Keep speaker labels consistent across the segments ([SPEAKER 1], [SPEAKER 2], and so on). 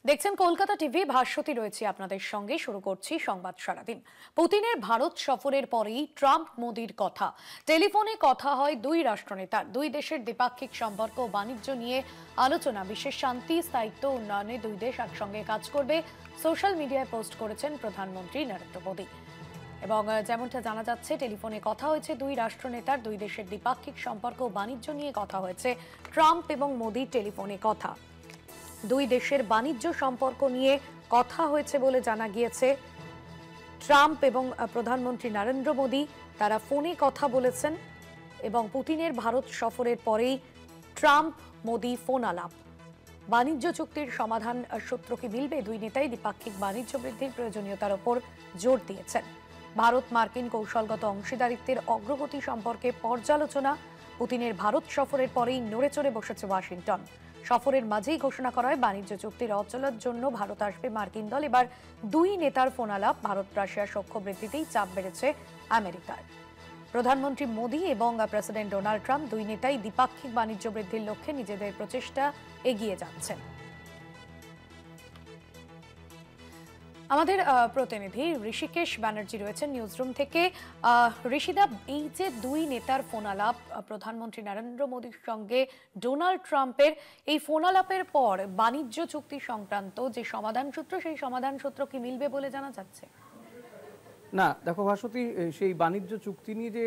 [SPEAKER 1] দেখছেন কলকাতা টিভি, ভাস্বতী রয়েছে আপনাদের সঙ্গে। শুরু করছি সংবাদ সারাদিন। পুতিনের ভারত সফরের পরেই ট্রাম্প মোদির কথা। টেলিফোনে কথা হয় দুই রাষ্ট্রনেতার। দুই দেশের দ্বিপাক্ষিক সম্পর্ক ও বাণিজ্য নিয়ে আলোচনা। বিশ্বের শান্তি, স্থায়িত্ব উন্নয়নে দুই দেশ একসঙ্গে কাজ করবে। সোশ্যাল মিডিয়ায় পোস্ট করেছেন প্রধানমন্ত্রী নরেন্দ্র মোদী। এবং যেমনটা জানা যাচ্ছে, টেলিফোনে কথা হয়েছে দুই রাষ্ট্রনেতার। দুই দেশের দ্বিপাক্ষিক সম্পর্ক ও বাণিজ্য নিয়ে কথা হয়েছে। ট্রাম্প এবং মোদির টেলিফোনে কথা। দুই দেশের বাণিজ্য সম্পর্ক নিয়ে কথা হয়েছে বলে জানা গিয়েছে। ট্রাম্প এবং প্রধানমন্ত্রী নরেন্দ্র মোদী তারা ফোনে কথা বলেছেন এবং পুতিনের ভারত সফরের পরেই ট্রাম্প মোদী ফোন আলাপ। বাণিজ্য চুক্তির সমাধান সূত্র কি মিলবে? দুই নেতাই দ্বিপাক্ষিক বাণিজ্য বৃদ্ধির প্রয়োজনীয়তার উপর জোর দিয়েছেন। ভারত মার্কিন কৌশলগত অংশীদারিত্বের অগ্রগতি সম্পর্কে পর্যালোচনা। পুতিনের ভারত সফরের পরেই নড়েচড়ে বসেছে ওয়াশিংটন। সফরের মাঝেই ঘোষণা করা হয় বাণিজ্য চুক্তির অচলার জন্য ভারত আসবে মার্কিন দল। এবার দুই নেতার ফোন আলাপ। ভারত রাশিয়া সখ্য বৃদ্ধিতেই চাপ বেড়েছে আমেরিকার। প্রধানমন্ত্রী মোদী এবং প্রেসিডেন্ট ডোনাল্ড ট্রাম্প দুই নেতাই দ্বিপাক্ষিক বাণিজ্য বৃদ্ধির লক্ষ্যে নিজেদের প্রচেষ্টা এগিয়ে যাচ্ছেন। আমাদের প্রতিনিধি ঋষিকেশ ব্যানার্জি রয়েছেন নিউজরুম থেকে। ঋষিদা, এই যে দুই নেতার ফোন আলাপ, প্রধানমন্ত্রী নরেন্দ্র মোদীর সঙ্গে ডোনাল্ড ট্রাম্পের, এই ফোন আলাপের পর বাণিজ্য চুক্তি সংক্রান্ত যে সমাধান সূত্র, সেই সমাধান সূত্র কি মিলবে বলে জানা যাচ্ছে?
[SPEAKER 2] না, দেখো ভাস্বতী, সেই বাণিজ্য চুক্তি নিয়ে যে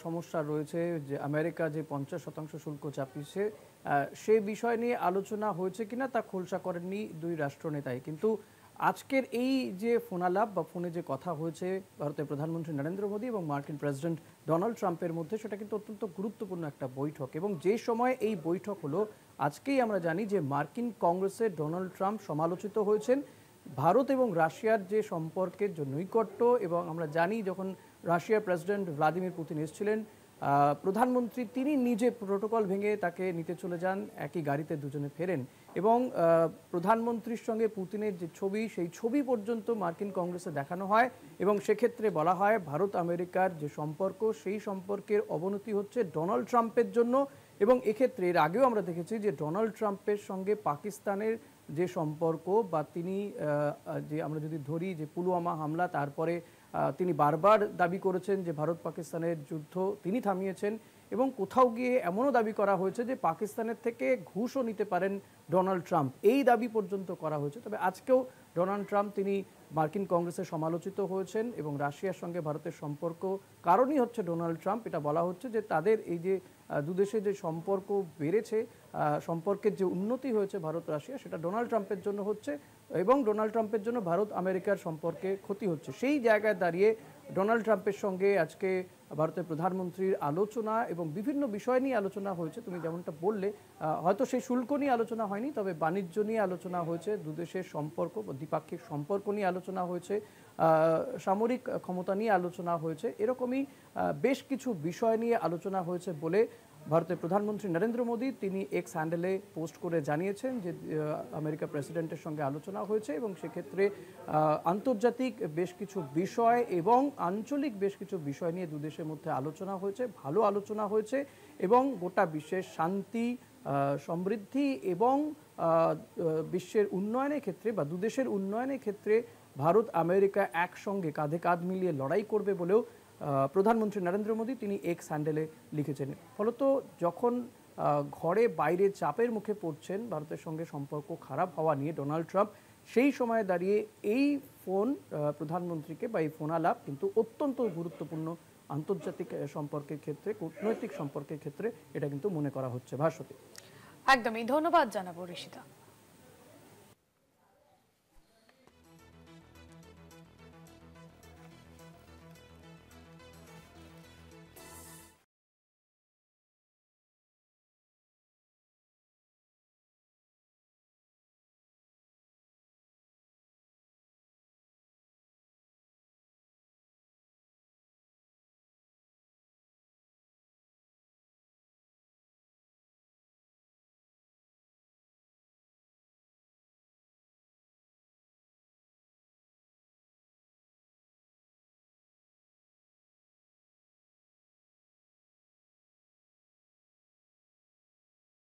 [SPEAKER 2] সমস্যা রয়েছে, যে আমেরিকা যে 50% শুল্ক চাপিয়েছে, সে বিষয় নিয়ে আলোচনা হয়েছে কিনা তা খোলসা করেননি দুই রাষ্ট্রনেতাই। কিন্তু আজকের এই যে ফোনালাপ বা ফোনে যে কথা হয়েছে ভারতের প্রধানমন্ত্রী নরেন্দ্র মোদী এবং মার্কিন প্রেসিডেন্ট ডোনাল্ড ট্রাম্পের মধ্যে, সেটা কিন্তু অত্যন্ত গুরুত্বপূর্ণ একটা বৈঠক। এবং যে সময় এই বৈঠক হলো, আজকেই আমরা জানি যে মার্কিন কংগ্রেসে ডোনাল্ড ট্রাম্প সমালোচিত হয়েছেন। ভারত এবং রাশিয়ার যে সম্পর্কের যে নৈকট্য, এবং আমরা জানি যখন রাশিয়ার প্রেসিডেন্ট ভ্লাদিমির পুতিন এসেছিলেন, প্রধানমন্ত্রী তিনি নিজে প্রোটোকল ভেঙে তাকে নিতে চলে যান, একই গাড়িতে দুজনে ফেরেন। এবং প্রধানমন্ত্রীর সঙ্গে পুতিনের যে ছবি, সেই ছবি পর্যন্ত মার্কিন কংগ্রেসে দেখানো হয়। এবং সেক্ষেত্রে বলা হয় ভারত আমেরিকার যে সম্পর্ক, সেই সম্পর্কের অবনতি হচ্ছে ডোনাল্ড ট্রাম্পের জন্য। এবং এক্ষেত্রে এর আগেও আমরা দেখেছি যে ডোনাল্ড ট্রাম্পের সঙ্গে পাকিস্তানের যে সম্পর্ক, বা তিনি যে আমরা যদি ধরি যে পুলওয়ামা হামলা, তারপরে তিনি বারবার দাবি করেছেন যে ভারত পাকিস্তানের যুদ্ধ তিনি থামিয়েছেন। এবং কোথাও গিয়ে এমনও দাবি করা হয়েছে যে পাকিস্তানের থেকে ঘুষও নিতে পারেন ডোনাল্ড ট্রাম্প, এই দাবি পর্যন্ত করা হয়েছে। তবে আজকেও ডোনাল্ড ট্রাম্প তিনি মার্কিন কংগ্রেসে সমালোচিত হয়েছেন। এবং রাশিয়ার সঙ্গে ভারতের সম্পর্ক কারণই হচ্ছে ডোনাল্ড ট্রাম্প। এটা বলা হচ্ছে যে তাদের এই যে দুদেশের যে সম্পর্ক বেড়েছে, সম্পর্কের যে উন্নতি হয়েছে ভারত রাশিয়া, সেটা ডোনাল্ড ট্রাম্পের জন্য হচ্ছে। এবং ডোনাল্ড ট্রাম্পের জন্য ভারত আমেরিকার সম্পর্কে ক্ষতি হচ্ছে। সেই জায়গায় দাঁড়িয়ে ডোনাল্ড ট্রাম্পের সঙ্গে আজকে ভারতের প্রধানমন্ত্রীর আলোচনা এবং বিভিন্ন বিষয় নিয়ে আলোচনা হয়েছে। তুমি যেমনটা বললে, হয়তো সেই শুল্ক নিয়ে আলোচনা হয়নি, তবে বাণিজ্য নিয়ে আলোচনা হয়েছে, দুদেশের সম্পর্ক, দ্বিপাক্ষিক সম্পর্ক নিয়ে আলোচনা হয়েছে, সামরিক ক্ষমতা নিয়ে আলোচনা হয়েছে। এরকমই বেশ কিছু বিষয় নিয়ে আলোচনা হয়েছে বলে ভারতের প্রধানমন্ত্রী নরেন্দ্র মোদী তিনি এক্স হ্যান্ডেলে পোস্ট করে জানিয়েছেন যে আমেরিকা প্রেসিডেন্টের সঙ্গে আলোচনা হয়েছে। এবং সেক্ষেত্রে আন্তর্জাতিক বেশ কিছু বিষয় এবং আঞ্চলিক বেশ কিছু বিষয় নিয়ে দুদেশের মধ্যে আলোচনা হয়েছে, ভালো আলোচনা হয়েছে। এবং গোটা বিশ্বের শান্তি, সমৃদ্ধি এবং বিশ্বের উন্নয়নের ক্ষেত্রে বা দুদেশের উন্নয়নের ক্ষেত্রে ভারত আমেরিকা একসঙ্গে কাঁধে কাঁধ মিলিয়ে লড়াই করবে বলেও প্রধানমন্ত্রী নরেন্দ্র মোদী তিনি এক্স হ্যান্ডেলে লিখেছেন। ফলত যখন ঘরে বাইরে চাপের মুখে পড়ছেন ভারতের সঙ্গে সম্পর্ক খারাপ হওয়া নিয়ে ডোনাল্ড ট্রাম্প, সেই সময়ে দাঁড়িয়ে এই ফোন প্রধানমন্ত্রীকে বা এই ফোন আলাপ কিন্তু অত্যন্ত গুরুত্বপূর্ণ আন্তর্জাতিক সম্পর্কের ক্ষেত্রে, কূটনৈতিক সম্পর্কের ক্ষেত্রে এটা কিন্তু মনে করা হচ্ছে। ভাস্বতী,
[SPEAKER 1] একদমই ধন্যবাদ জানাবো ঋষিতা।